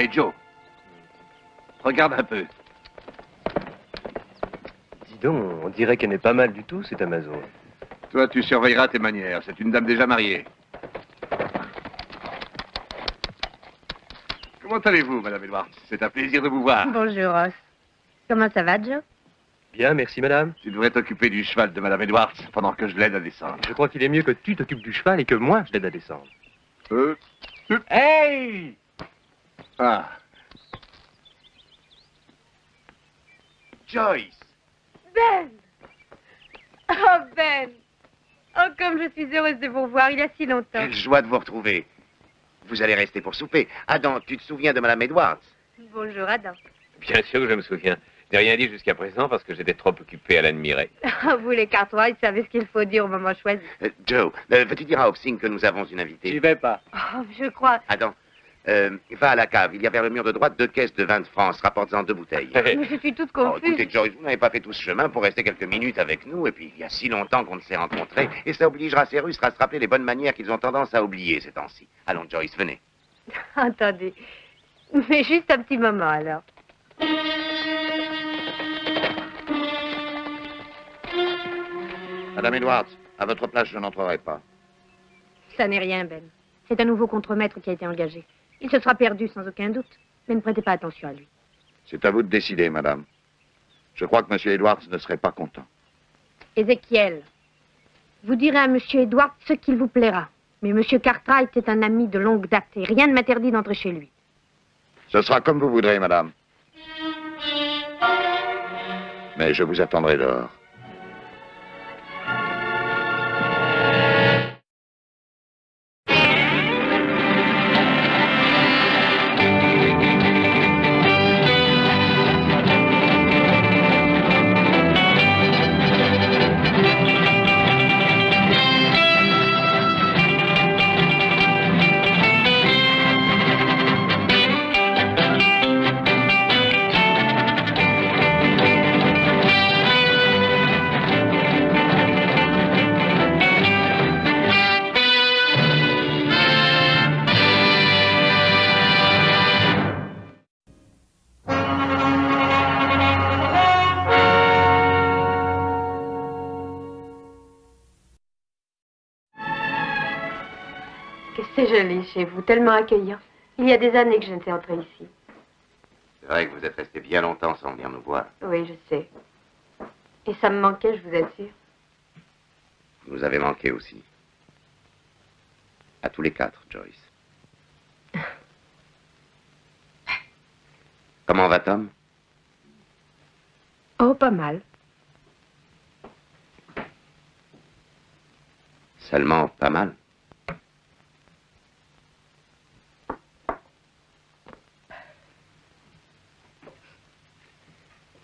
Hé, Joe. Regarde un peu. Dis donc, on dirait qu'elle n'est pas mal du tout, cette Amazon. Toi, tu surveilleras tes manières. C'est une dame déjà mariée. Comment allez-vous, Madame Edwards? C'est un plaisir de vous voir. Bonjour, Ross. Comment ça va, Joe? Bien, merci, madame. Tu devrais t'occuper du cheval de Madame Edwards pendant que je l'aide à descendre. Je crois qu'il est mieux que tu t'occupes du cheval et que moi, je l'aide à descendre. Hey! Ah. Joyce! Ben! Oh, Ben! Oh, comme je suis heureuse de vous voir, il y a si longtemps. Quelle joie de vous retrouver. Vous allez rester pour souper. Adam, tu te souviens de Madame Edwards? Bonjour, Adam. Bien sûr que je me souviens. Je n'ai rien dit jusqu'à présent parce que j'étais trop occupé à l'admirer. Vous, les Cartwright, savez ce qu'il faut dire au moment choisi. Joe, veux-tu dire à Hobson que nous avons une invitée? J'y vais pas. Oh, je crois... Adam, va à la cave. Il y a vers le mur de droite 2 caisses de vin de France. Rapporte-en 2 bouteilles. Mais je suis toute Oh, confuse. écoutez, Joyce, vous n'avez pas fait tout ce chemin pour rester quelques minutes avec nous. Et puis, il y a si longtemps qu'on ne s'est rencontrés. Et ça obligera ces Russes à se rappeler les bonnes manières qu'ils ont tendance à oublier ces temps-ci. Allons, Joyce, venez. Attendez. Mais juste un petit moment, alors. Madame Edwards, à votre place, je n'entrerai pas. Ça n'est rien, Ben. C'est un nouveau contremaître qui a été engagé. Il se sera perdu, sans aucun doute. Mais ne prêtez pas attention à lui. C'est à vous de décider, madame. Je crois que M. Edwards ne serait pas content. Ézéchiel, vous direz à M. Edwards ce qu'il vous plaira. Mais M. Cartwright est un ami de longue date et rien ne m'interdit d'entrer chez lui. Ce sera comme vous voudrez, madame. Mais je vous attendrai dehors. C'est joli chez vous, tellement accueillant. Il y a des années que je ne suis entrée ici. C'est vrai que vous êtes resté bien longtemps sans venir nous voir. Oui, je sais. Et ça me manquait, je vous assure. Vous nous avez manqué aussi. À tous les 4, Joyce. Comment va Tom? Oh, pas mal. Seulement pas mal.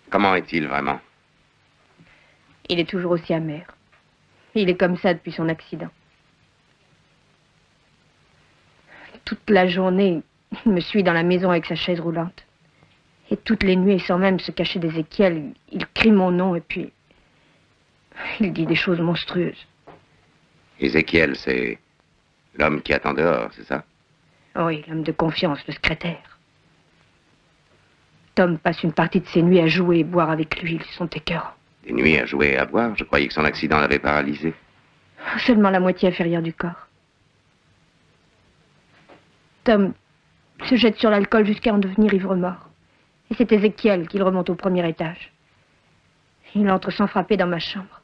Comment est-il vraiment? Il est toujours aussi amer. Il est comme ça depuis son accident. Toute la journée, il me suit dans la maison avec sa chaise roulante. Et toutes les nuits, sans même se cacher d'Ézéchiel, il crie mon nom et puis... il dit des choses monstrueuses. Ézéchiel, c'est l'homme qui attend dehors, c'est ça? Oui, l'homme de confiance, le secrétaire. Tom passe une partie de ses nuits à jouer et boire avec lui. Ils sont écœurants. Des nuits à jouer et à boire? Je croyais que son accident l'avait paralysé. Seulement la moitié inférieure du corps. Tom se jette sur l'alcool jusqu'à en devenir ivre-mort. Et c'est Ézéchiel qui le remonte au premier étage. Il entre sans frapper dans ma chambre.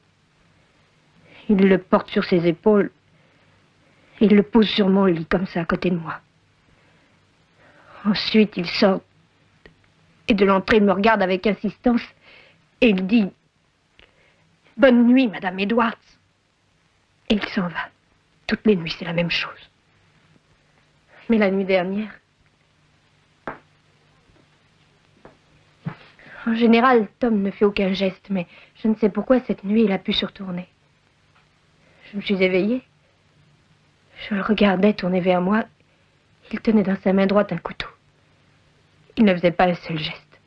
Il le porte sur ses épaules. Et il le pose sur mon lit, comme ça, à côté de moi. Ensuite, il sort. Et de l'entrée, il me regarde avec insistance. Et il dit... Bonne nuit, Madame Edwards. Et il s'en va. Toutes les nuits, c'est la même chose. Mais la nuit dernière... En général, Tom ne fait aucun geste, mais je ne sais pourquoi cette nuit, il a pu se retourner. Je me suis éveillée. Je le regardais tourner vers moi. Il tenait dans sa main droite un couteau. Il ne faisait pas un seul geste.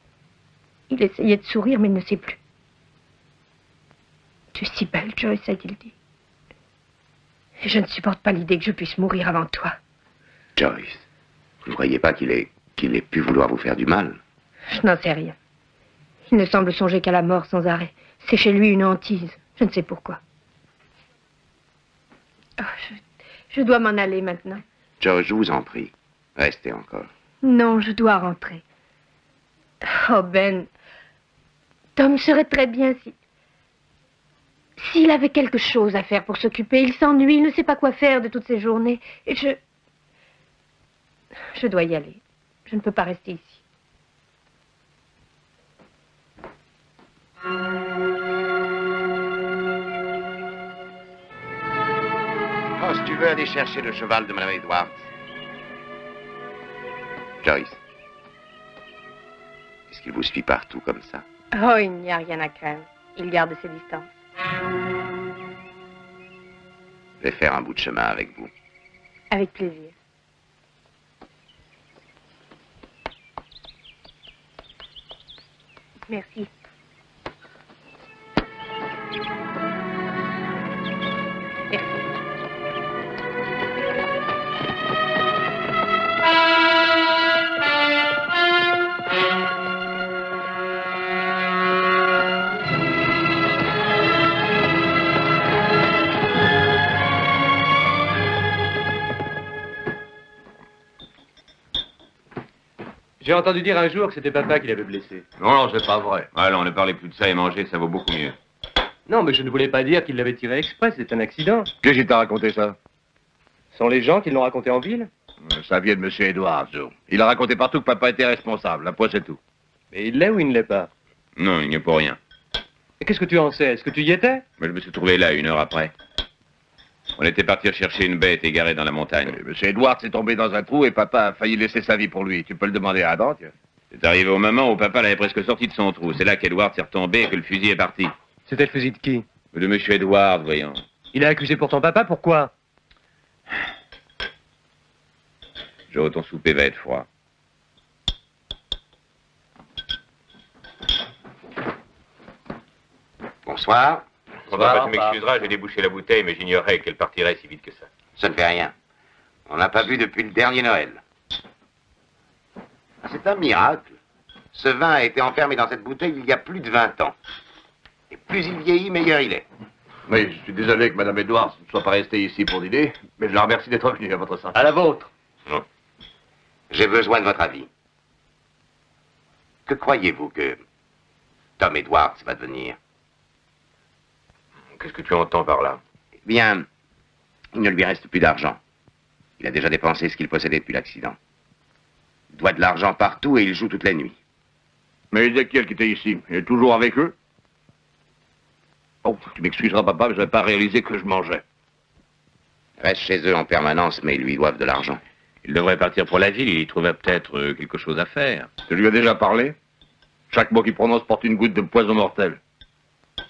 Il essayait de sourire, mais il ne sait plus. Tu es si belle, Joyce, a-t-il dit. Et je ne supporte pas l'idée que je puisse mourir avant toi. Joyce, vous ne croyez pas qu'il est Qu'il ait pu vouloir vous faire du mal. Je n'en sais rien. Il ne semble songer qu'à la mort sans arrêt. C'est chez lui une hantise. Je ne sais pourquoi. Oh, je dois m'en aller maintenant. Joe, je vous en prie. Restez encore. Non, je dois rentrer. Oh, Ben. Tom serait très bien si... S'il avait quelque chose à faire pour s'occuper, il s'ennuie, il ne sait pas quoi faire de toutes ces journées. Et je dois y aller. Je ne peux pas rester ici. Oh, si tu veux aller chercher le cheval de Madame Edwards. Joyce. Est-ce qu'il vous suit partout comme ça? Oh, il n'y a rien à craindre. Il garde ses distances. Je vais faire un bout de chemin avec vous. Avec plaisir. Merci. Merci. J'ai entendu dire un jour que c'était papa qui l'avait blessé. Non, non, c'est pas vrai. Alors, ne parlez plus de ça et manger, ça vaut beaucoup mieux. Non, mais je ne voulais pas dire qu'il l'avait tiré exprès, c'est un accident. Qu'est-ce qui t'a raconté ça? Ce sont les gens qui l'ont raconté en ville. Ça vient de M. Edwards, Joe. Il a raconté partout que papa était responsable. Après, c'est tout. Mais il l'est ou il ne l'est pas? Non, il n'y a pour rien. Et qu'est-ce que tu en sais? Est-ce que tu y étais? Mais je me suis trouvé là 1 heure après. On était parti chercher une bête égarée dans la montagne. M. Edwards est tombé dans un trou et papa a failli laisser sa vie pour lui. Tu peux le demander à Adam, tiens. C'est arrivé au moment où papa l'avait presque sorti de son trou. C'est là qu'Edward s'est retombé et que le fusil est parti. C'était le fusil de qui? De monsieur Edward, voyons. Il a accusé pour ton papa, pourquoi? Joe, ton souper va être froid. Bonsoir. Tu m'excuseras, j'ai débouché la bouteille, mais j'ignorais qu'elle partirait si vite que ça. Ça ne fait rien. On n'a pas vu depuis le dernier Noël. C'est un miracle. Ce vin a été enfermé dans cette bouteille il y a plus de 20 ans. Et plus il vieillit, meilleur il est. Oui, je suis désolé que Mme Edwards ne soit pas restée ici pour dîner, mais je la remercie d'être venue à votre santé. À la vôtre. Non. J'ai besoin de votre avis. Que croyez-vous que Tom Edwards va devenir? Qu'est-ce que tu entends par là? Eh bien, il ne lui reste plus d'argent. Il a déjà dépensé ce qu'il possédait depuis l'accident. Il doit de l'argent partout et il joue toute la nuit. Mais Ezekiel qui était ici, il est toujours avec eux? Oh, tu m'excuseras, papa, mais je n'avais pas réalisé que je mangeais. Reste chez eux en permanence, mais ils lui doivent de l'argent. Il devrait partir pour la ville, il y trouvait peut-être quelque chose à faire. Tu lui as déjà parlé? Chaque mot qu'il prononce porte une goutte de poison mortel.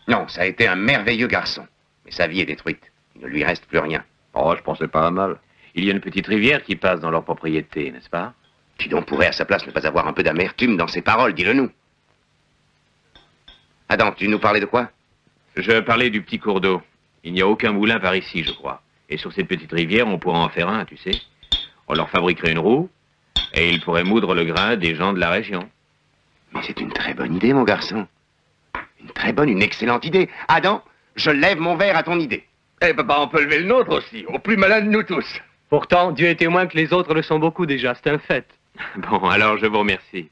Non, ça a été un merveilleux garçon. Mais sa vie est détruite. Il ne lui reste plus rien. Oh, je pensais pas à mal. Il y a une petite rivière qui passe dans leur propriété, n'est-ce pas? Qui donc pourrait à sa place ne pas avoir un peu d'amertume dans ses paroles, dis-le-nous. Adam, tu nous parlais de quoi? Je parlais du petit cours d'eau. Il n'y a aucun moulin par ici, je crois. Et sur cette petite rivière, on pourrait en faire un, tu sais. On leur fabriquerait une roue, et ils pourraient moudre le grain des gens de la région. Mais c'est une très bonne idée, mon garçon. Une très bonne, une excellente idée. Adam, je lève mon verre à ton idée. Eh, papa, on peut lever le nôtre aussi, au plus malin de nous tous. Pourtant, Dieu est témoin que les autres le sont beaucoup déjà, c'est un fait. Bon, alors je vous remercie.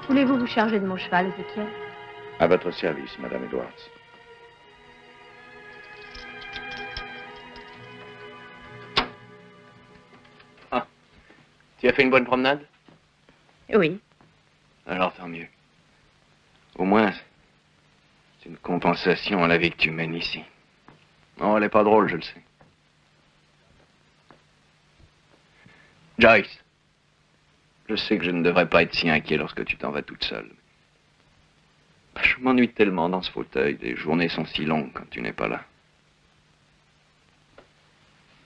Voulez-vous vous charger de mon cheval, Ézéchiel? À votre service, Madame Edwards. Ah, tu as fait une bonne promenade? Oui. Alors tant mieux. Au moins, c'est une compensation à la vie que tu mènes ici. Non, elle est pas drôle, je le sais. Joyce, je sais que je ne devrais pas être si inquiet lorsque tu t'en vas toute seule. Je m'ennuie tellement dans ce fauteuil. Les journées sont si longues quand tu n'es pas là.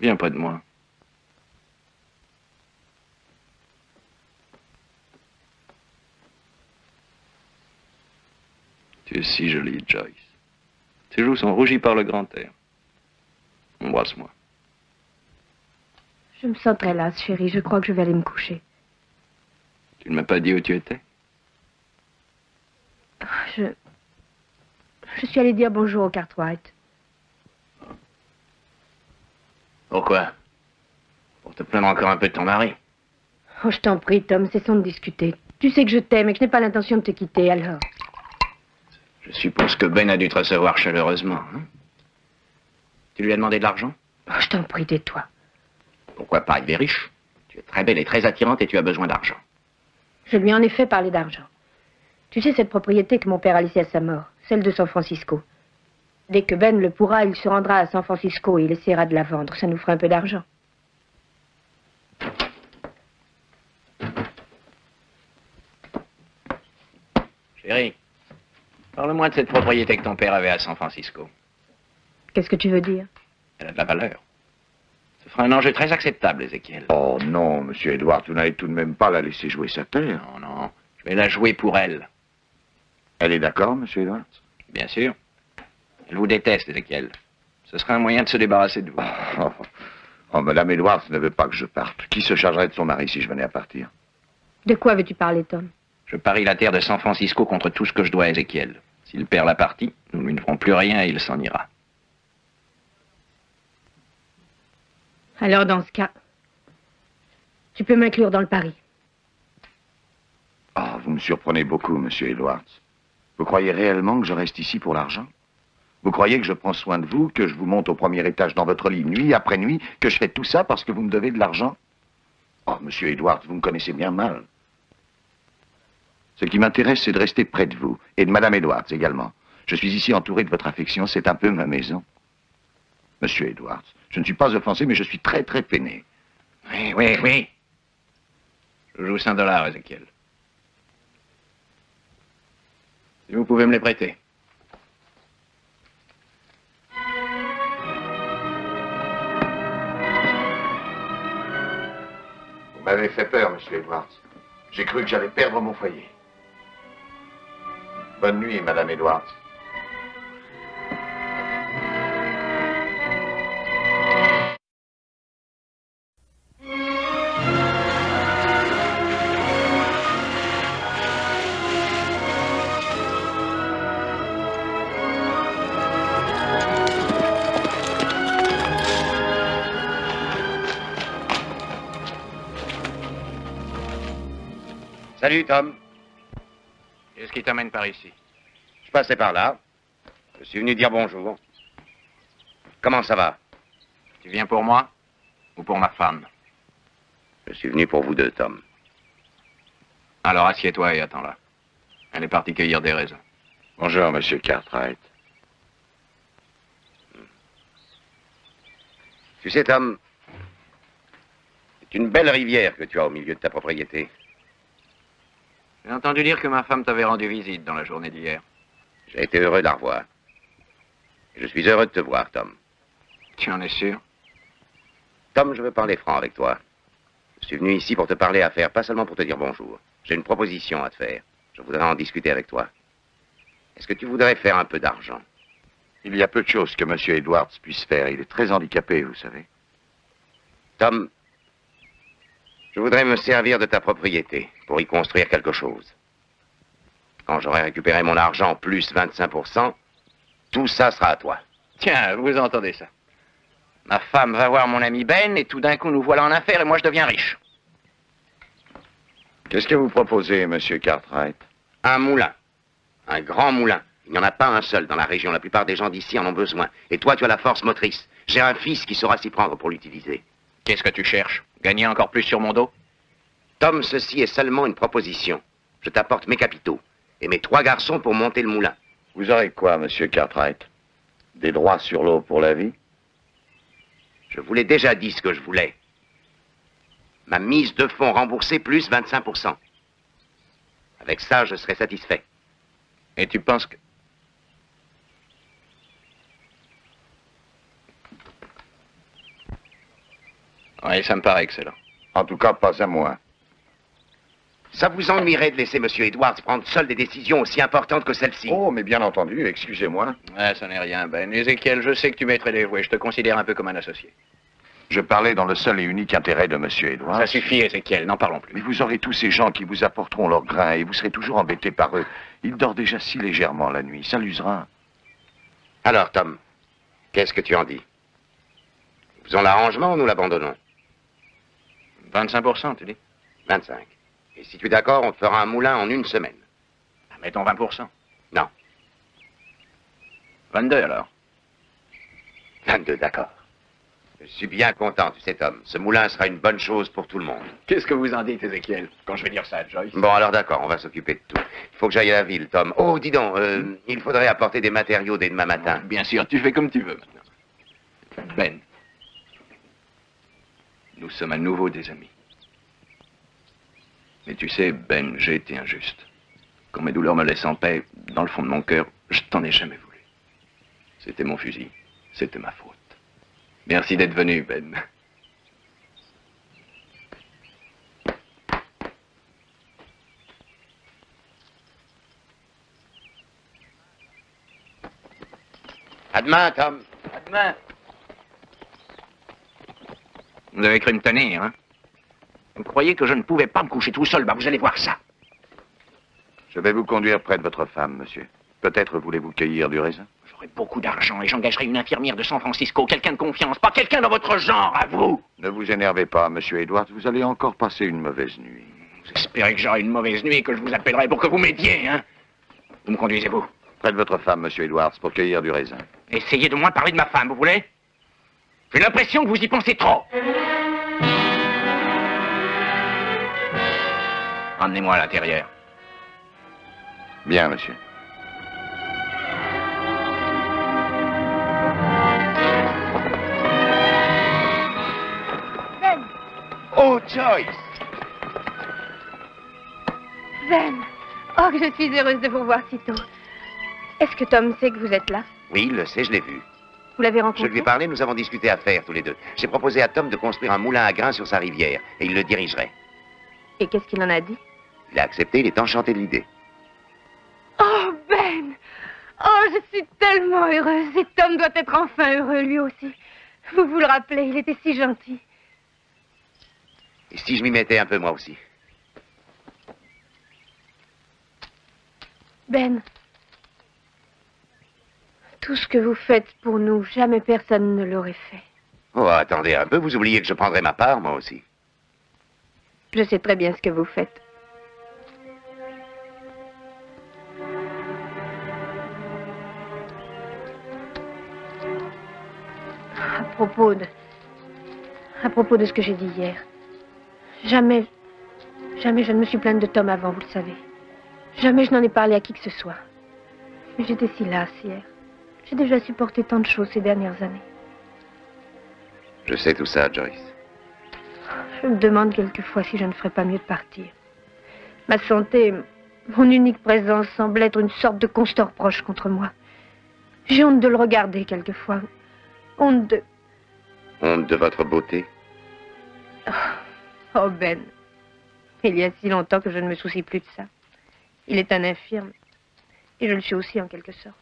Viens près de moi. Tu es si jolie, Joyce. Tes joues sont rougies par le grand air. Embrasse-moi. Je me sens très lasse, chérie. Je crois que je vais aller me coucher. Tu ne m'as pas dit où tu étais? Je suis allée dire bonjour au Cartwright. Pourquoi? Pour te plaindre encore un peu de ton mari. Oh, je t'en prie, Tom, cessons de discuter. Tu sais que je t'aime et que je n'ai pas l'intention de te quitter, alors. Je suppose que Ben a dû te recevoir chaleureusement. Hein? Tu lui as demandé de l'argent? Oh, je t'en prie, tais-toi. Pourquoi pas? Il est riche. Tu es très belle et très attirante et tu as besoin d'argent. Je lui ai en effet parlé d'argent. Tu sais, cette propriété que mon père a laissée à sa mort, celle de San Francisco. Dès que Ben le pourra, il se rendra à San Francisco et il essaiera de la vendre. Ça nous fera un peu d'argent. Chérie, parle-moi de cette propriété que ton père avait à San Francisco. Qu'est-ce que tu veux dire? Elle a de la valeur. Ce fera un enjeu très acceptable, Ézéchiel. Oh non, monsieur Edward, vous n'allez tout de même pas la laisser jouer sa terre. Non, non, je vais la jouer pour elle. Elle est d'accord, monsieur Edward? Bien sûr. Elle vous déteste, Ézéchiel. Ce sera un moyen de se débarrasser de vous. Oh, madame Edwards ne veut pas que je parte. Qui se chargerait de son mari si je venais à partir? De quoi veux-tu parler, Tom? Je parie la terre de San Francisco contre tout ce que je dois à Ézéchiel. S'il perd la partie, nous ne lui ferons plus rien et il s'en ira. Alors, dans ce cas, tu peux m'inclure dans le pari. Oh, vous me surprenez beaucoup, monsieur Edwards. Vous croyez réellement que je reste ici pour l'argent? Vous croyez que je prends soin de vous, que je vous monte au premier étage dans votre lit nuit après nuit, que je fais tout ça parce que vous me devez de l'argent? Oh, monsieur Edwards, vous me connaissez bien mal. Ce qui m'intéresse, c'est de rester près de vous, et de madame Edwards également. Je suis ici entouré de votre affection, c'est un peu ma maison. Monsieur Edwards, je ne suis pas offensé, mais je suis très, très peiné. Oui, oui, oui. Je joue $5, Ézéchiel. Si vous pouvez me les prêter. Vous m'avez fait peur, monsieur Edwards. J'ai cru que j'allais perdre mon foyer. Bonne nuit, madame Edwards. Salut, Tom. Qu'est-ce qui t'amène par ici? Je passais par là. Je suis venu dire bonjour. Comment ça va? Tu viens pour moi ou pour ma femme? Je suis venu pour vous deux, Tom. Alors assieds-toi et attends-la. Elle est partie cueillir des raisins. Bonjour, monsieur Cartwright. Tu sais, Tom, c'est une belle rivière que tu as au milieu de ta propriété. J'ai entendu dire que ma femme t'avait rendu visite dans la journée d'hier. J'ai été heureux de la revoir. Je suis heureux de te voir, Tom. Tu en es sûr? Tom, je veux parler franc avec toi. Je suis venu ici pour te parler affaires, pas seulement pour te dire bonjour. J'ai une proposition à te faire. Je voudrais en discuter avec toi. Est-ce que tu voudrais faire un peu d'argent? Il y a peu de choses que monsieur Edwards puisse faire. Il est très handicapé, vous savez. Tom, je voudrais me servir de ta propriété pour y construire quelque chose. Quand j'aurai récupéré mon argent plus 25%, tout ça sera à toi. Tiens, vous entendez ça? Ma femme va voir mon ami Ben et tout d'un coup nous voilà en affaires et moi je deviens riche. Qu'est-ce que vous proposez, monsieur Cartwright? Un moulin. Un grand moulin. Il n'y en a pas un seul dans la région. La plupart des gens d'ici en ont besoin. Et toi, tu as la force motrice. J'ai un fils qui saura s'y prendre pour l'utiliser. Qu'est-ce que tu cherches? Gagner encore plus sur mon dos? Tom, ceci est seulement une proposition. Je t'apporte mes capitaux et mes 3 garçons pour monter le moulin. Vous aurez quoi, monsieur Cartwright? Des droits sur l'eau pour la vie? Je vous l'ai déjà dit ce que je voulais. Ma mise de fonds remboursée plus 25%. Avec ça, je serai satisfait. Et tu penses que... Oui, ça me paraît excellent. En tout cas, pas à moi. Ça vous ennuierait de laisser Monsieur Edwards prendre seul des décisions aussi importantes que celle-ci? Oh, mais bien entendu, excusez-moi. Ah, ça n'est rien, Ben. Ézéchiel, je sais que tu mettrais des jouets. Je te considère un peu comme un associé. Je parlais dans le seul et unique intérêt de Monsieur Edwards. Ça suffit, Ézéchiel, n'en parlons plus. Mais vous aurez tous ces gens qui vous apporteront leur grain et vous serez toujours embêtés par eux. Il dort déjà si légèrement la nuit, ça l'usera. Alors, Tom, qu'est-ce que tu en dis? Faisons l'arrangement ou nous l'abandonnons? 25%, tu dis? 25. Et si tu es d'accord, on te fera un moulin en 1 semaine. Ah, mettons 20%. Non. 22 alors. 22, d'accord. Je suis bien content, tu sais, Tom. Ce moulin sera une bonne chose pour tout le monde. Qu'est-ce que vous en dites, Ézéchiel, quand je vais dire ça à Joyce? Bon, alors d'accord, on va s'occuper de tout. Il faut que j'aille à la ville, Tom. Oh, dis donc, il faudrait apporter des matériaux dès demain matin. Bien sûr, tu fais comme tu veux maintenant. Ben, nous sommes à nouveau des amis. Mais tu sais, Ben, j'ai été injuste. Quand mes douleurs me laissent en paix, dans le fond de mon cœur, je t'en ai jamais voulu. C'était mon fusil, c'était ma faute. Merci d'être venu, Ben. À demain, Tom. À demain. Vous avez cru me tenir, hein? Vous croyez que je ne pouvais pas me coucher tout seul? Bah, vous allez voir ça. Je vais vous conduire près de votre femme, monsieur. Peut-être voulez-vous cueillir du raisin? J'aurai beaucoup d'argent et j'engagerai une infirmière de San Francisco, quelqu'un de confiance, pas quelqu'un dans votre genre, à vous. Ne vous énervez pas, monsieur Edwards, vous allez encore passer une mauvaise nuit. Vous espérez que j'aurai une mauvaise nuit et que je vous appellerai pour que vous m'aidiez, hein? Vous me conduisez, vous? Près de votre femme, monsieur Edwards, pour cueillir du raisin. Essayez de moins parler de ma femme, vous voulez? J'ai l'impression que vous y pensez trop. Emmenez-moi à l'intérieur. Bien, monsieur. Ben! Oh, Joyce! Ben! Oh, que je suis heureuse de vous voir si tôt. Est-ce que Tom sait que vous êtes là? Oui, il le sait, je l'ai vu. Vous l'avez Je rencontré? lui ai parlé, nous avons discuté affaires tous les deux. J'ai proposé à Tom de construire un moulin à grains sur sa rivière, et il le dirigerait. Et qu'est-ce qu'il en a dit? Il a accepté, il est enchanté de l'idée. Oh, Ben! Oh, je suis tellement heureuse. Et Tom doit être enfin heureux, lui aussi. Vous vous le rappelez, il était si gentil. Et si je m'y mettais un peu, moi aussi? Ben, tout ce que vous faites pour nous, jamais personne ne l'aurait fait. Oh, attendez un peu, vous oubliez que je prendrais ma part, moi aussi. Je sais très bien ce que vous faites. À propos de ce que j'ai dit hier. Jamais je ne me suis plainte de Tom avant, vous le savez. Jamais je n'en ai parlé à qui que ce soit. Mais j'étais si lasse hier. J'ai déjà supporté tant de choses ces dernières années. Je sais tout ça, Joyce. Je me demande quelquefois si je ne ferais pas mieux de partir. Ma santé, mon unique présence semble être une sorte de constant reproche contre moi. J'ai honte de le regarder quelquefois. Honte de... Honte de votre beauté? Oh, Ben. Il y a si longtemps que je ne me soucie plus de ça. Il est un infirme. Et je le suis aussi en quelque sorte.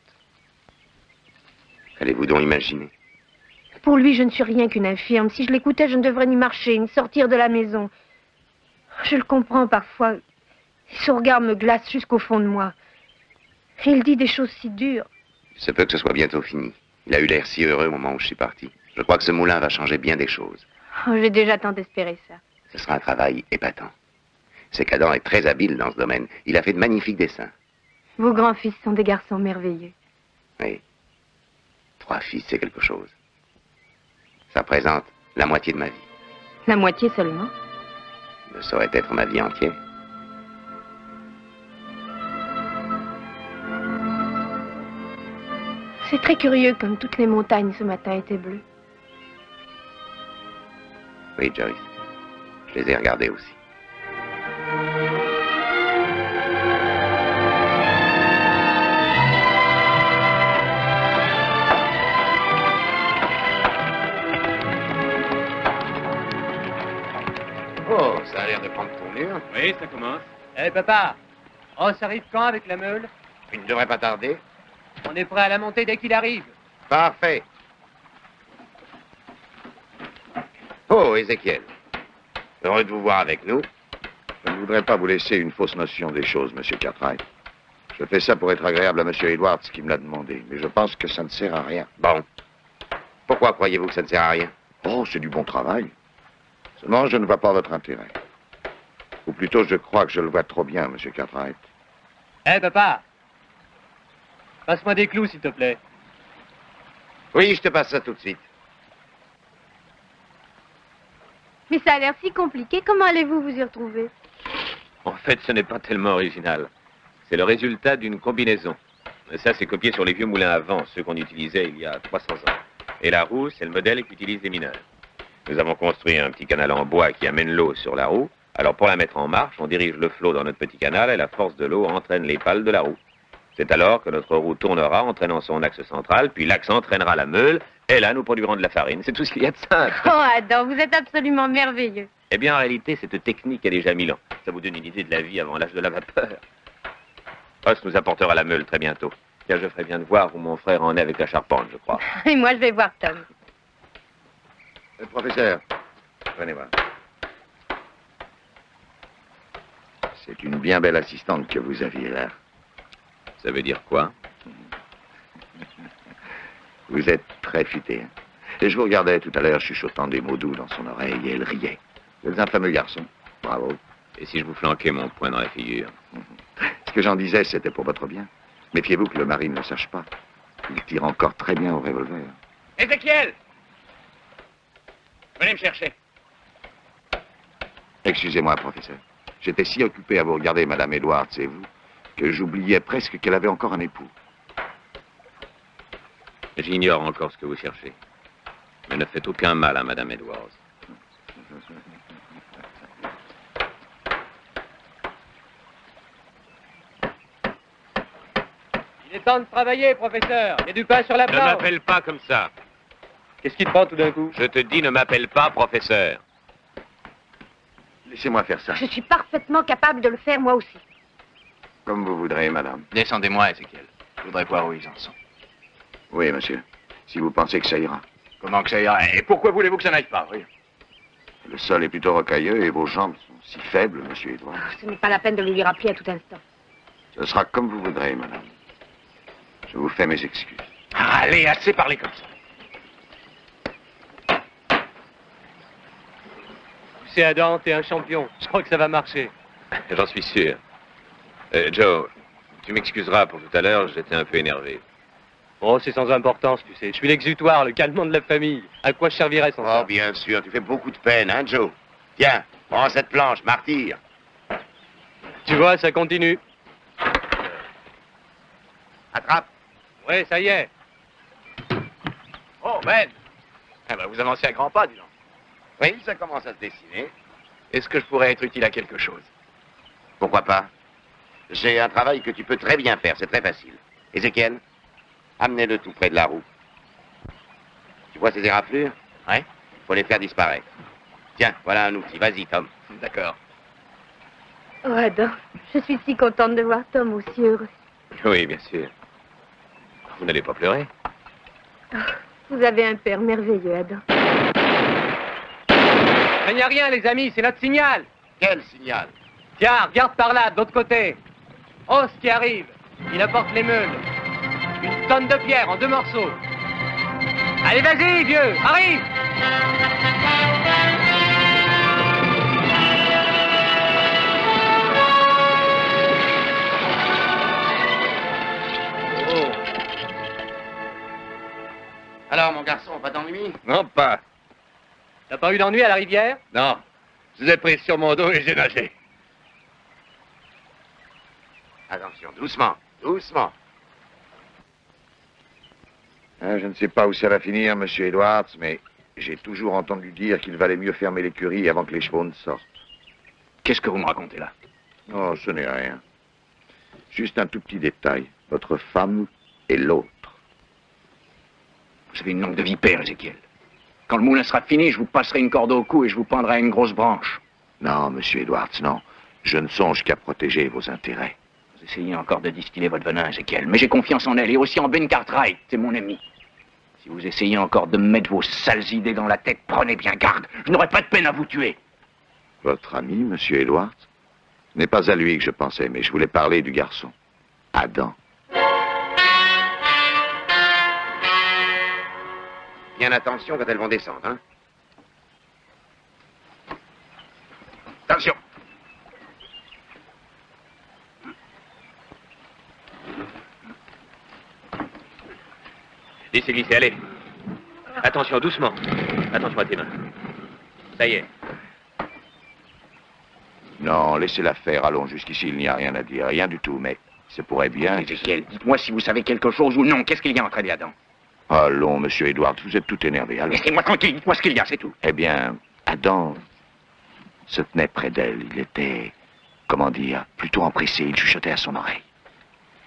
Allez-vous donc imaginer? Pour lui, je ne suis rien qu'une infirme. Si je l'écoutais, je ne devrais ni marcher, ni sortir de la maison. Je le comprends parfois. Son regard me glace jusqu'au fond de moi. Et il dit des choses si dures. Il se peut que ce soit bientôt fini. Il a eu l'air si heureux au moment où je suis parti. Je crois que ce moulin va changer bien des choses. Oh, j'ai déjà tant espéré ça. Ce sera un travail épatant. Sécadan est très habile dans ce domaine. Il a fait de magnifiques dessins. Vos grands-fils sont des garçons merveilleux. Oui. 3 fils, c'est quelque chose. Ça représente la moitié de ma vie. La moitié seulement? Ne saurait être ma vie entière. C'est très curieux comme toutes les montagnes ce matin étaient bleues. Oui, Joyce. Je les ai regardées aussi. Oui, ça commence. Eh, papa, Ross arrive quand avec la meule? Il ne devrait pas tarder. On est prêt à la monter dès qu'il arrive. Parfait. Oh, Ézéchiel. Heureux de vous voir avec nous. Je ne voudrais pas vous laisser une fausse notion des choses, Monsieur Cartwright. Je fais ça pour être agréable à Monsieur Edwards qui me l'a demandé, mais je pense que ça ne sert à rien. Bon. Pourquoi croyez-vous que ça ne sert à rien? Oh, c'est du bon travail. Seulement, je ne vois pas votre intérêt. Ou plutôt, je crois que je le vois trop bien, Monsieur Cartwright. Eh, papa, passe-moi des clous, s'il te plaît. Oui, je te passe ça tout de suite. Mais ça a l'air si compliqué. Comment allez-vous vous y retrouver? En fait, ce n'est pas tellement original. C'est le résultat d'une combinaison. Ça, c'est copié sur les vieux moulins à vent, ceux qu'on utilisait il y a 300 ans. Et la roue, c'est le modèle qu'utilisent les mineurs. Nous avons construit un petit canal en bois qui amène l'eau sur la roue. Alors, pour la mettre en marche, on dirige le flot dans notre petit canal et la force de l'eau entraîne les pales de la roue. C'est alors que notre roue tournera, entraînant son axe central, puis l'axe entraînera la meule, et là, nous produirons de la farine. C'est tout ce qu'il y a de simple. Oh, Adam, vous êtes absolument merveilleux. Eh bien, en réalité, cette technique a déjà 1000 ans. Ça vous donne une idée de la vie avant l'âge de la vapeur. Ross nous apportera la meule très bientôt. Tiens, je ferai bien de voir où mon frère en est avec la charpente, je crois. Et moi, je vais voir Tom. Professeur, venez voir. C'est une bien belle assistante que vous aviez là. Ça veut dire quoi? Vous êtes très futé. Hein? Et je vous regardais tout à l'heure chuchotant des mots doux dans son oreille et elle riait. Vous êtes un fameux garçon. Bravo. Et si je vous flanquais mon poing dans la figure? Ce que j'en disais, c'était pour votre bien. Méfiez-vous que le mari ne le sache pas. Il tire encore très bien au revolver. Ézéchiel! Venez me chercher. Excusez-moi, professeur. J'étais si occupé à vous regarder, Madame Edwards et vous, que j'oubliais presque qu'elle avait encore un époux. J'ignore encore ce que vous cherchez. Mais ne faites aucun mal à Madame Edwards. Il est temps de travailler, professeur. Il y a du pain sur la Ne planche. m'appelle pas comme ça. Qu'est-ce qui te prend tout d'un coup? Je te dis, ne m'appelle pas professeur. Laissez-moi faire ça. Je suis parfaitement capable de le faire, moi aussi. Comme vous voudrez, madame. Descendez-moi, Ézéchiel. Je voudrais voir où ils en sont. Oui, monsieur. Si vous pensez que ça ira. Comment que ça ira? Et pourquoi voulez-vous que ça n'aille pas, oui? Le sol est plutôt rocailleux et vos jambes sont si faibles, monsieur Edwards. Ce n'est pas la peine de le lui rappeler à tout instant. Ce sera comme vous voudrez, madame. Je vous fais mes excuses. Allez, assez parlé comme ça. Tu sais, Adam, t'es un champion. Je crois que ça va marcher. J'en suis sûr. Joe, tu m'excuseras pour tout à l'heure, j'étais un peu énervé. Oh, c'est sans importance, tu sais. Je suis l'exutoire, le calmant de la famille. À quoi je servirais sans Oh, ça? bien sûr, tu fais beaucoup de peine, hein, Joe? Tiens, prends cette planche, martyr. Tu vois, ça continue. Attrape. Ouais, ça y est. Oh, Ben! Eh ben, vous avancez à grands pas, dis donc. Oui, ça commence à se dessiner. Est-ce que je pourrais être utile à quelque chose? Pourquoi pas? J'ai un travail que tu peux très bien faire, c'est très facile. Ézéchiel, amenez-le tout près de la roue. Tu vois ces éraflures? Ouais. Faut les faire disparaître. Tiens, voilà un outil. Vas-y, Tom. D'accord. Oh, Adam, je suis si contente de voir Tom aussi heureux. Oui, bien sûr. Vous n'allez pas pleurer? Oh, vous avez un père merveilleux, Adam. Craignez rien, les amis, c'est notre signal. Quel signal? Tiens, regarde par là, de l'autre côté. Oh, ce qui arrive. Il apporte les meules. Une tonne de pierre en 2 morceaux. Allez, vas-y, vieux, arrive. Oh. Alors, mon garçon, pas d'ennui? Non, pas. T'as pas eu d'ennui à la rivière? Non. Je l'ai pris sur mon dos et j'ai nagé. Attention, doucement, doucement. Ah, je ne sais pas où ça va finir, monsieur Edwards, mais j'ai toujours entendu dire qu'il valait mieux fermer l'écurie avant que les chevaux ne sortent. Qu'est-ce que vous me racontez là? Oh, ce n'est rien. Juste un tout petit détail. Votre femme et l'autre. Vous avez une langue de vipère, Ézéchiel. Quand le moulin sera fini, je vous passerai une corde au cou et je vous pendrai à une grosse branche. Non, monsieur Edwards, non. Je ne songe qu'à protéger vos intérêts. Vous essayez encore de distiller votre venin, Ezekiel, mais j'ai confiance en elle et aussi en Ben Cartwright, c'est mon ami. Si vous essayez encore de me mettre vos sales idées dans la tête, prenez bien garde. Je n'aurai pas de peine à vous tuer. Votre ami, Monsieur Edwards? Ce n'est pas à lui que je pensais, mais je voulais parler du garçon. Adam. Bien attention quand elles vont descendre, hein. Attention. Laissez glisser, allez. Attention, doucement. Attention à tes mains. Ça y est. Non, laissez-la faire. Allons, jusqu'ici, il n'y a rien à dire. Rien du tout, mais ça pourrait bien... Ezekiel, dites-moi si vous savez quelque chose ou non. Qu'est-ce qu'il y a entre elle et Adam? Allons, Monsieur Edwards, vous êtes tout énervé. Allons. Laissez-moi tranquille, dites-moi ce qu'il y a, c'est tout. Eh bien, Adam se tenait près d'elle. Il était, comment dire, plutôt empressé. Il chuchotait à son oreille.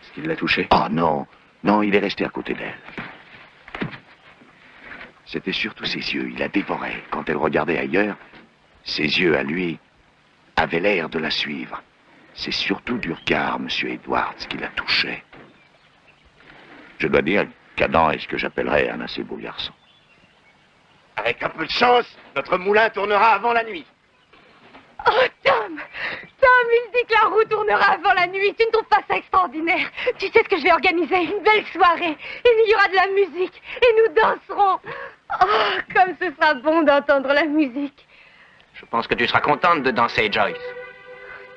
Est-ce qu'il l'a touché? Oh non, non, il est resté à côté d'elle. C'était surtout ses yeux. Il la dévorait. Quand elle regardait ailleurs, ses yeux à lui avaient l'air de la suivre. C'est surtout du regard, Monsieur Edwards, qui la touchait. Je dois dire qu'Adam est ce que j'appellerais un assez beau garçon. Avec un peu de chance, notre moulin tournera avant la nuit. Oh, Tom! Tom, il dit que la roue tournera avant la nuit. Tu ne trouves pas ça extraordinaire? Tu sais ce que je vais organiser? Une belle soirée. Et il y aura de la musique. Et nous danserons. Oh, comme ce sera bon d'entendre la musique. Je pense que tu seras contente de danser, Joyce.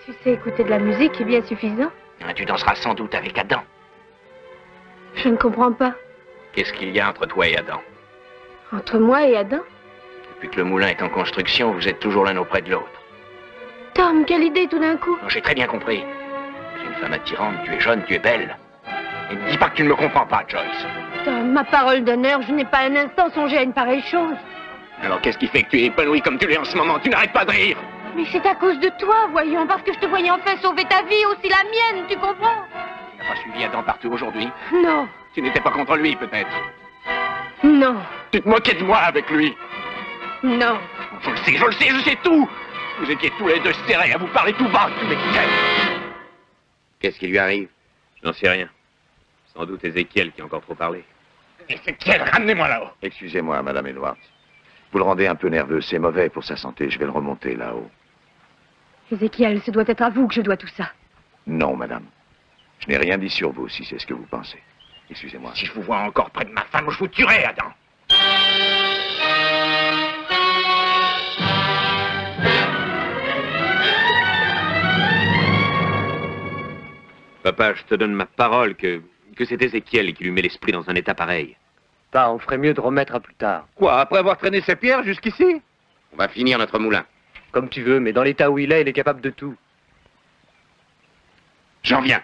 Tu sais écouter de la musique est bien suffisant. Tu danseras sans doute avec Adam. Je ne comprends pas. Qu'est-ce qu'il y a entre toi et Adam? Entre moi et Adam? Depuis que le moulin est en construction, vous êtes toujours l'un auprès de l'autre. Tom, quelle idée tout d'un coup. J'ai très bien compris. Tu es une femme attirante, tu es jeune, tu es belle. Et ne dis pas que tu ne me comprends pas, Joyce. Tom, ma parole d'honneur, je n'ai pas un instant songé à une pareille chose. Alors qu'est-ce qui fait que tu es épanoui comme tu l'es en ce moment? Tu n'arrêtes pas de rire. Mais c'est à cause de toi, voyons, parce que je te voyais enfin sauver ta vie, aussi la mienne, tu comprends? Tu n'as pas suivi Adam partout aujourd'hui? Non. Tu n'étais pas contre lui, peut-être? Non. Tu te moquais de moi avec lui? Non. Je le sais tout. Vous étiez tous les deux serrés à vous parler tout bas, tous les Qu'est-ce qui lui arrive? Je n'en sais rien. Sans doute Ezekiel qui a encore trop parlé. Ezekiel, ramenez-moi là-haut. Excusez-moi, Madame Edwards. Vous le rendez un peu nerveux, c'est mauvais pour sa santé. Je vais le remonter là-haut. Ézéchiel, ce doit être à vous que je dois tout ça. Non, madame. Je n'ai rien dit sur vous, si c'est ce que vous pensez. Excusez-moi. Si je vous vois encore près de ma femme, je vous tuerai, Adam. Papa, je te donne ma parole que c'est Ezekiel qui lui met l'esprit dans un état pareil. Pas, on ferait mieux de remettre à plus tard. Quoi, après avoir traîné ses pierres jusqu'ici? On va finir notre moulin. Comme tu veux, mais dans l'état où il est capable de tout. J'en viens.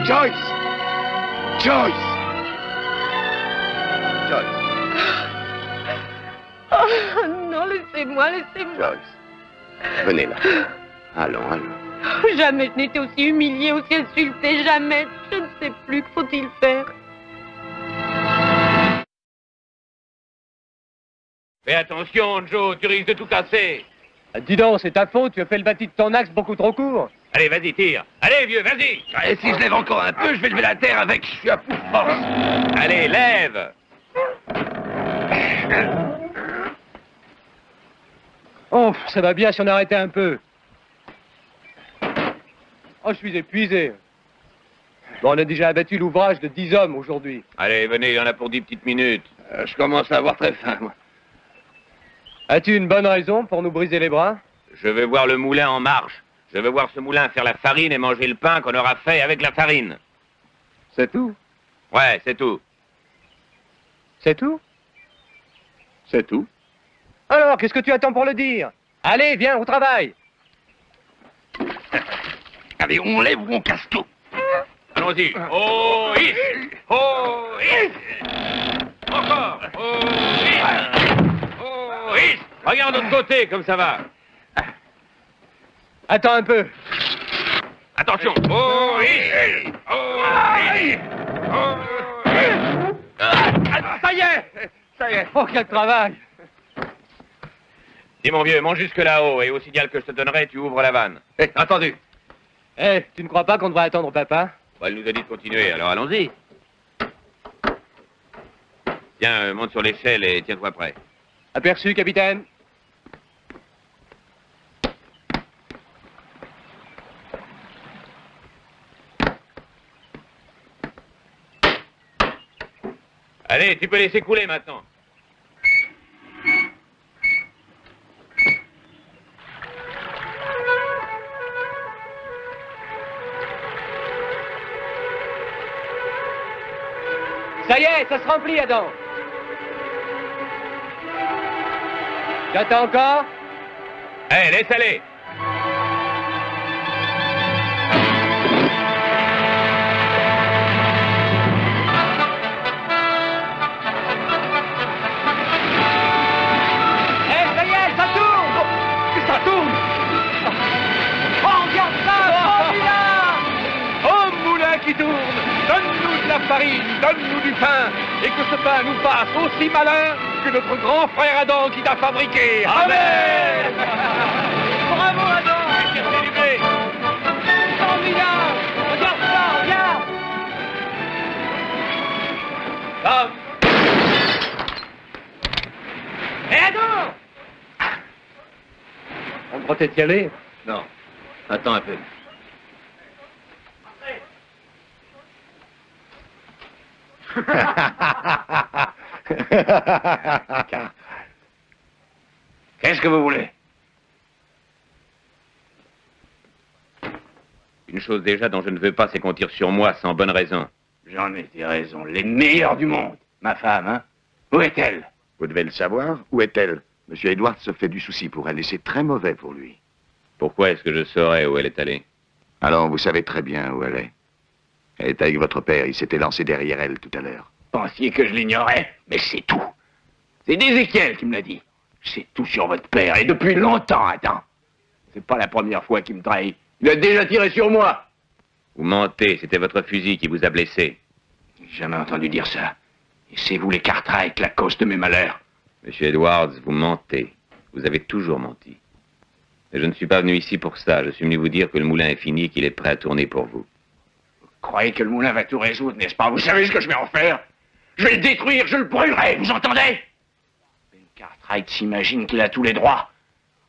Joyce! Joyce! Joyce! Oh non, laissez-moi, laissez-moi. Joyce! Venez là. Allons, allons. Jamais je n'étais aussi humiliée, aussi insultée, jamais. Je ne sais plus, que faut-il faire? Fais attention, Joe, tu risques de tout casser. Ah, dis donc, c'est ta faute, tu as fait le bâti de ton axe beaucoup trop court. Allez, vas-y, tire. Allez, vieux, vas-y. Et si je lève encore un peu, je vais lever la terre avec. Je suis à bout de force. Allez, lève. Oh, ça va bien si on arrêtait un peu. Oh, je suis épuisé. Bon, on a déjà abattu l'ouvrage de 10 hommes aujourd'hui. Allez, venez, il y en a pour 10 petites minutes. Je commence à avoir très faim, moi. As-tu une bonne raison pour nous briser les bras? Je veux voir le moulin en marche. Je veux voir ce moulin faire la farine et manger le pain qu'on aura fait avec la farine. C'est tout? Ouais, c'est tout. C'est tout? C'est tout. Alors, qu'est-ce que tu attends pour le dire? Allez, viens, au travail. Allez, on lève ou on casse tout. Allons-y. Oh, hit. Oh, hit. Encore. Oh, hit. Oh, hit. Regarde de l'autre côté, comme ça va. Attends un peu. Attention. Oh, oui. Oh, oui. Oh. Ça y est. Ça y est. Oh, quel travail. Dis mon vieux, monte jusque là-haut et au signal que je te donnerai, tu ouvres la vanne. Entendu. Tu ne crois pas qu'on devrait attendre papa? Bah, elle nous a dit de continuer, alors allons-y. Tiens, monte sur l'échelle et tiens-toi prêt. Aperçu, capitaine. Allez, tu peux laisser couler maintenant. Ça y est, ça se remplit, Adam. J'attends encore. Laisse aller. Ça y est, ça tourne. Ça tourne. Oh, regarde ça, oh, moulin qui tourne. Donne-nous de la farine, donne-nous du pain, et que ce pain nous fasse aussi malin que notre grand frère Adam qui t'a fabriqué. Amen. Bravo, Adam. Cherchez du blé. Formidable. Regarde ça, regarde. Tom. Adam. On devrait peut-être y aller. Non, attends un peu. Qu'est-ce que vous voulez? Une chose déjà dont je ne veux pas, c'est qu'on tire sur moi sans bonne raison. J'en ai des raisons, les meilleures du monde. Ma femme, hein? Où est-elle? Vous devez le savoir. Où est-elle? Monsieur Edwards se fait du souci pour elle et c'est très mauvais pour lui. Pourquoi est-ce que je saurais où elle est allée? Alors, vous savez très bien où elle est. Elle est avec votre père. Il s'était lancé derrière elle tout à l'heure. Pensiez que je l'ignorais? Mais c'est tout. C'est d'Ézéchiel qui me l'a dit. C'est tout sur votre père, et depuis longtemps, Adam. C'est pas la première fois qu'il me trahit. Il a déjà tiré sur moi. Vous mentez, c'était votre fusil qui vous a blessé. J'ai jamais entendu dire ça. Et c'est vous les Cartwright la cause de mes malheurs. Monsieur Edwards, vous mentez. Vous avez toujours menti. Mais je ne suis pas venu ici pour ça. Je suis venu vous dire que le moulin est fini et qu'il est prêt à tourner pour vous. Vous croyez que le moulin va tout résoudre, n'est-ce pas? Vous savez ce que je vais en faire? Je vais le détruire, je le brûlerai, vous entendez? Ben Cartwright s'imagine qu'il a tous les droits.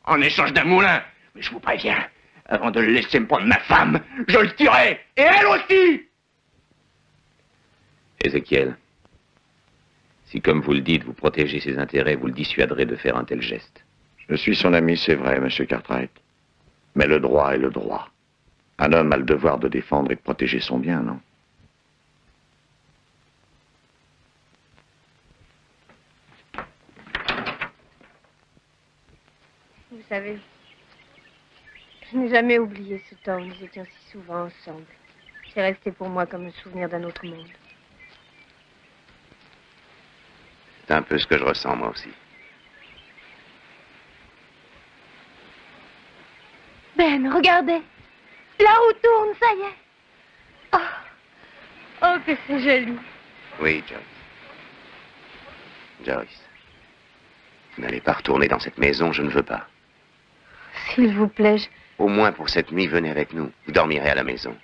En échange d'un moulin. Mais je vous préviens, avant de le laisser me prendre ma femme, je le tuerai. Et elle aussi! Ézéchiel, si comme vous le dites, vous protégez ses intérêts, vous le dissuaderez de faire un tel geste. Je suis son ami, c'est vrai, monsieur Cartwright. Mais le droit est le droit. Un homme a le devoir de défendre et de protéger son bien, non? Vous savez, je n'ai jamais oublié ce temps où nous étions si souvent ensemble. C'est resté pour moi comme un souvenir d'un autre monde. C'est un peu ce que je ressens, moi aussi. Ben, regardez. La roue tourne, ça y est. Oh, que c'est joli. Oui, Joyce. Joyce. Vous n'allez pas retourner dans cette maison, je ne veux pas. S'il vous plaît, Au moins pour cette nuit, venez avec nous. Vous dormirez à la maison.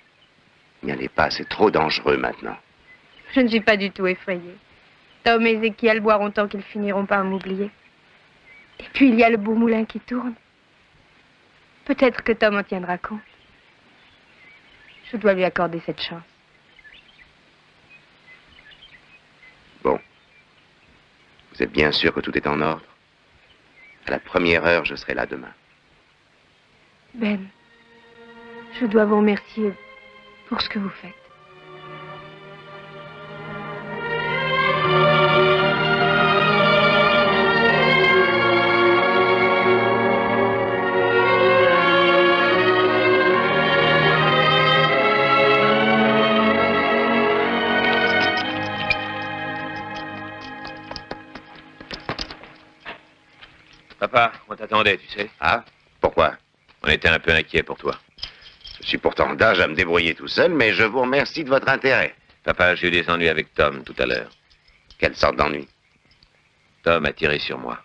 N'y allez pas, c'est trop dangereux maintenant. je ne suis pas du tout effrayée. Tom et Ézéchiel boiront tant qu'ils finiront par m'oublier. Et puis il y a le beau moulin qui tourne. Peut-être que Tom en tiendra compte. Je dois lui accorder cette chance. Bon. Vous êtes bien sûr que tout est en ordre? À la première heure, je serai là demain. Ben, je dois vous remercier pour ce que vous faites. Papa, on t'attendait, tu sais. Ah? Pourquoi? On était un peu inquiets pour toi. Je suis pourtant d'âge à me débrouiller tout seul, mais je vous remercie de votre intérêt. Papa, j'ai eu des ennuis avec Tom tout à l'heure. Quelle sorte d'ennui? Tom a tiré sur moi.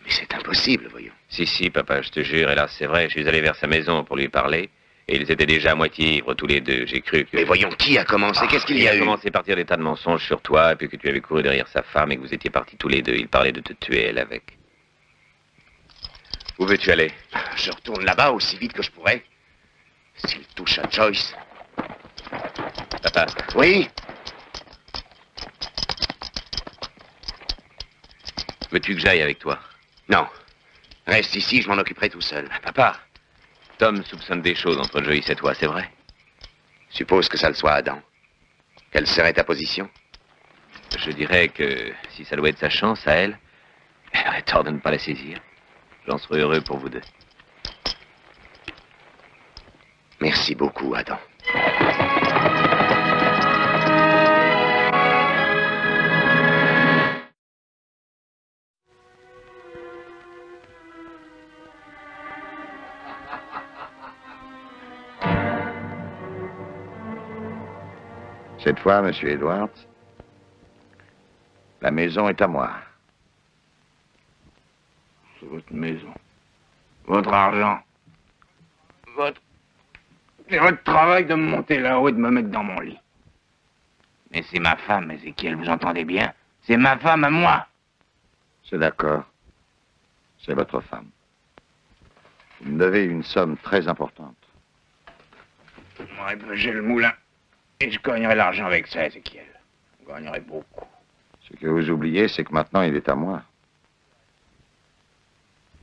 Mais c'est impossible, voyons. Si, papa, je te jure, hélas, c'est vrai, je suis allé vers sa maison pour lui parler, et ils étaient déjà à moitié ivres tous les deux. J'ai cru que... Mais voyons, qui a commencé? Qu'est-ce qu'il y a eu? Il a commencé par dire des tas de mensonges sur toi, et puis que tu avais couru derrière sa femme et que vous étiez partis tous les deux. Il parlait de te tuer, elle, avec. Où veux-tu aller? Je retourne là-bas aussi vite que je pourrais. S'il touche à Joyce... Papa. Oui? Veux-tu que j'aille avec toi? Non. Reste ici, je m'en occuperai tout seul. Papa, Tom soupçonne des choses entre Joyce et toi, c'est vrai? Suppose que ça le soit, Adam. Quelle serait ta position? Je dirais que si ça doit être sa chance à elle, elle aurait tort de ne pas la saisir. J'en serais heureux pour vous deux. Merci beaucoup, Adam. Cette fois, Monsieur Edwards, la maison est à moi. C'est votre maison. Votre argent. C'est votre travail de me monter là-haut et de me mettre dans mon lit. Mais c'est ma femme, Ézéchiel, vous entendez bien? C'est ma femme à moi. C'est d'accord. C'est votre femme. Vous me devez une somme très importante. Moi, j'ai le moulin. Et je gagnerai l'argent avec ça, Ézéchiel. Je gagnerai beaucoup. Ce que vous oubliez, c'est que maintenant, il est à moi.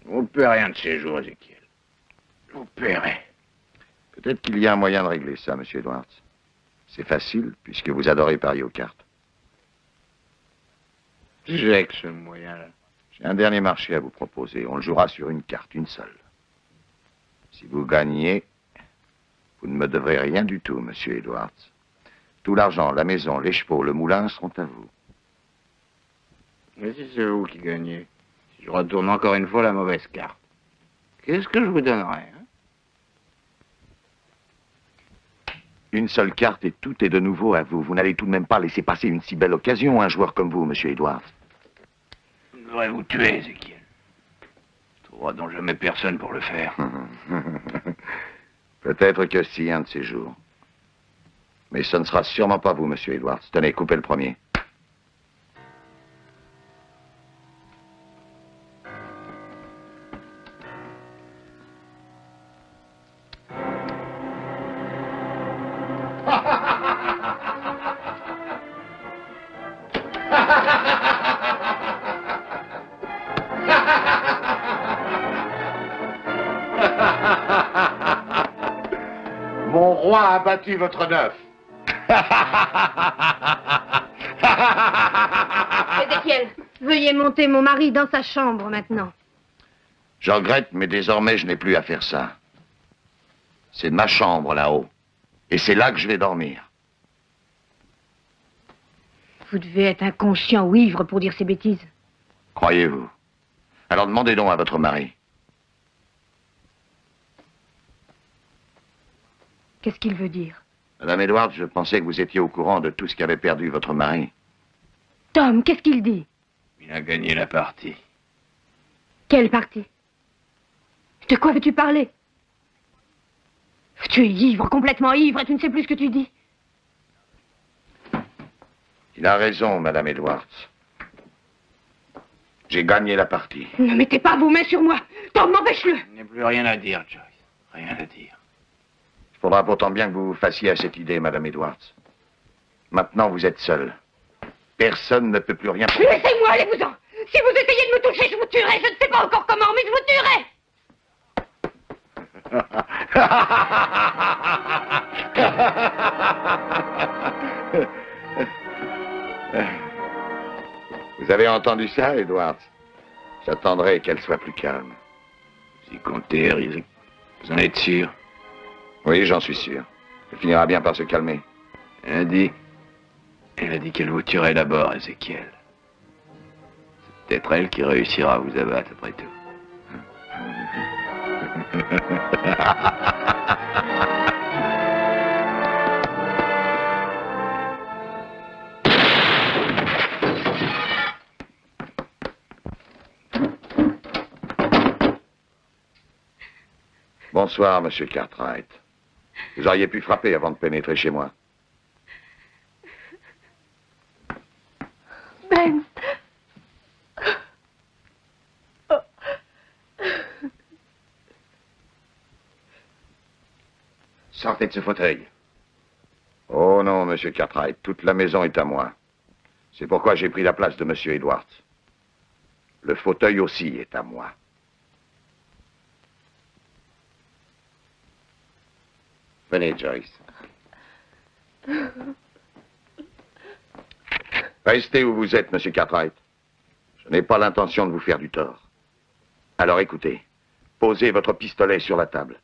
Vous ne paierez rien de ces jours, Ézéchiel. Je vous paierai. Peut-être qu'il y a un moyen de régler ça, Monsieur Edwards. C'est facile, puisque vous adorez parier aux cartes. J'ai que ce moyen-là. J'ai un dernier marché à vous proposer. On le jouera sur une carte, une seule. Si vous gagnez, vous ne me devrez rien du tout, Monsieur Edwards. Tout l'argent, la maison, les chevaux, le moulin seront à vous. Mais si c'est vous qui gagnez, si je retourne encore une fois la mauvaise carte, qu'est-ce que je vous donnerai, hein? Une seule carte et tout est de nouveau à vous. Vous n'allez tout de même pas laisser passer une si belle occasion, un joueur comme vous, Monsieur Edwards. Je voudrais vous tuer, Ézéchiel. Je trouverai donc jamais personne pour le faire. Peut-être que si, un de ces jours. Mais ce ne sera sûrement pas vous, Monsieur Edwards. Tenez, coupez le premier. Mon roi a battu votre neuf. Ézéchiel, veuillez monter mon mari dans sa chambre maintenant. Je regrette, mais désormais, je n'ai plus à faire ça. C'est ma chambre là-haut. Et c'est là que je vais dormir. Vous devez être inconscient ou ivre pour dire ces bêtises. Croyez-vous? Alors demandez donc à votre mari. Qu'est-ce qu'il veut dire? Madame Edwards, je pensais que vous étiez au courant de tout ce qu'avait perdu votre mari. Tom, qu'est-ce qu'il dit? Il a gagné la partie. Quelle partie? De quoi veux-tu parler? Tu es ivre, complètement ivre, et tu ne sais plus ce que tu dis. Il a raison, Madame Edwards. J'ai gagné la partie. Ne mettez pas vos mains sur moi. Tom, empêche-le. Il n'y a plus rien à dire, Joyce. Rien à dire. Il faudra pourtant bien que vous vous fassiez à cette idée, Madame Edwards. Maintenant, vous êtes seule. Personne ne peut plus rien... Laissez-moi, allez-vous-en. Si vous essayez de me toucher, je vous tuerai. Je ne sais pas encore comment, mais je vous tuerai. Vous avez entendu ça, Edwards? J'attendrai qu'elle soit plus calme. Vous y comptez, Rizek. Vous en êtes sûr? Oui, j'en suis sûr. Elle finira bien par se calmer. Elle a dit qu'elle vous tuerait d'abord, Ézéchiel. C'est peut-être elle qui réussira à vous abattre, après tout. Bonsoir, monsieur Cartwright. Vous auriez pu frapper avant de pénétrer chez moi. Ben. Sortez de ce fauteuil. Oh non, monsieur Cartwright, toute la maison est à moi. C'est pourquoi j'ai pris la place de monsieur Edwards. Le fauteuil aussi est à moi. Venez, Joyce. Restez où vous êtes, monsieur Cartwright. Je n'ai pas l'intention de vous faire du tort. Alors écoutez, posez votre pistolet sur la table.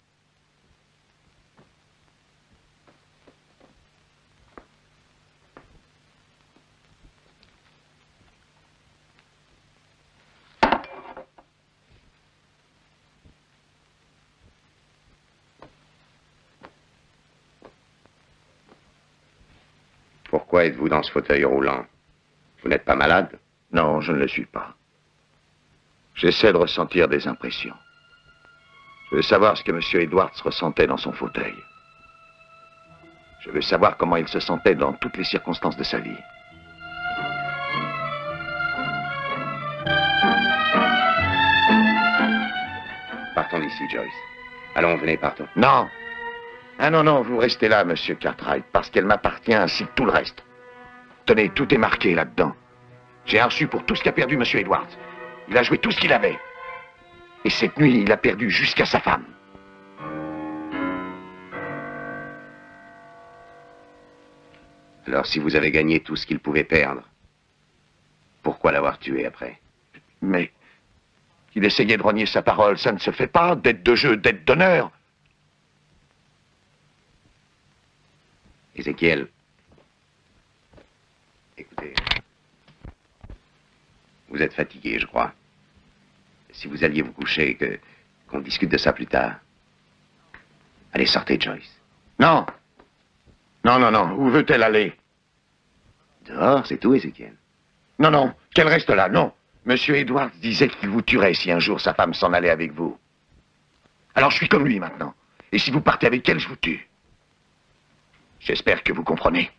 Pourquoi êtes-vous dans ce fauteuil roulant? Vous n'êtes pas malade? Non, je ne le suis pas. J'essaie de ressentir des impressions. Je veux savoir ce que M. Edwards ressentait dans son fauteuil. Je veux savoir comment il se sentait dans toutes les circonstances de sa vie. Partons d'ici, Joyce. Allons, venez, partons. Non. Ah non, non, vous restez là, monsieur Cartwright, parce qu'elle m'appartient ainsi que tout le reste. Tenez, tout est marqué là-dedans. J'ai un reçu pour tout ce qu'a perdu monsieur Edwards. Il a joué tout ce qu'il avait. Et cette nuit, il a perdu jusqu'à sa femme. Alors, si vous avez gagné tout ce qu'il pouvait perdre, pourquoi l'avoir tué après? Mais qu'il essayait de renier sa parole, ça ne se fait pas. Dette de jeu, dette d'honneur. Ézéchiel, écoutez, vous êtes fatigué, je crois. Si vous alliez vous coucher, qu'on discute de ça plus tard. Allez, sortez, Joyce. Non. Non, non, non. Où veut-elle aller? Dehors, c'est tout, Ézéchiel. Non, non. Qu'elle reste là, non. Monsieur Edwards disait qu'il vous tuerait si un jour sa femme s'en allait avec vous. Alors je suis comme lui maintenant. Et si vous partez avec elle, je vous tue. J'espère que vous comprenez.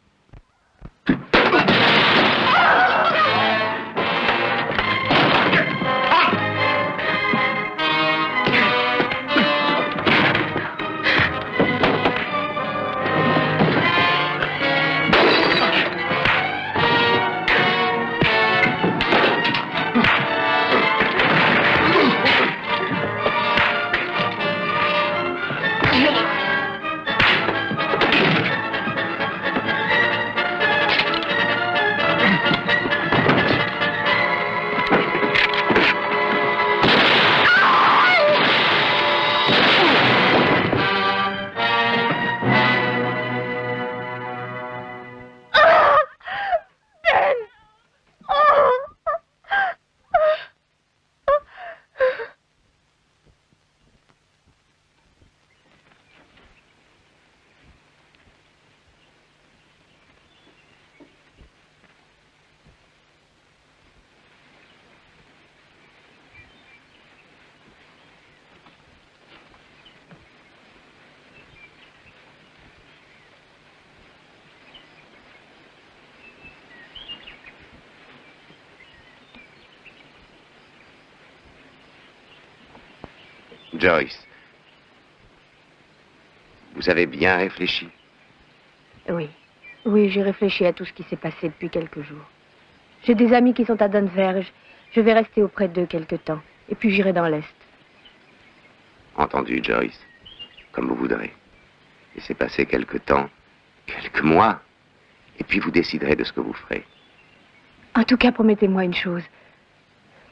Joyce, vous avez bien réfléchi? Oui. Oui, j'ai réfléchi à tout ce qui s'est passé depuis quelques jours. J'ai des amis qui sont à Denver. Je vais rester auprès d'eux quelque temps. Et puis j'irai dans l'Est. Entendu, Joyce. Comme vous voudrez. Laissez passer quelque temps, quelques mois, et puis vous déciderez de ce que vous ferez. En tout cas, promettez-moi une chose.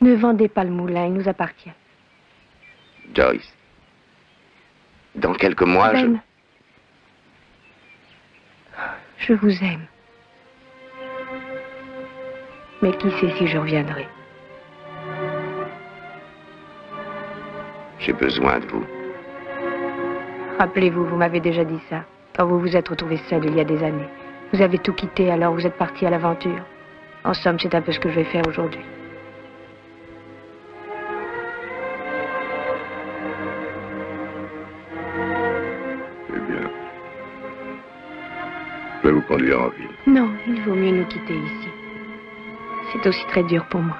Ne vendez pas le moulin, il nous appartient. Joyce, dans quelques mois, Ben, je vous aime. Mais qui sait si je reviendrai? j'ai besoin de vous. Rappelez-vous, vous m'avez déjà dit ça. Quand vous vous êtes retrouvé seul il y a des années. Vous avez tout quitté, alors vous êtes parti à l'aventure. En somme, c'est un peu ce que je vais faire aujourd'hui. Eh bien, je vais vous conduire en ville. Non, il vaut mieux nous quitter ici. C'est aussi très dur pour moi.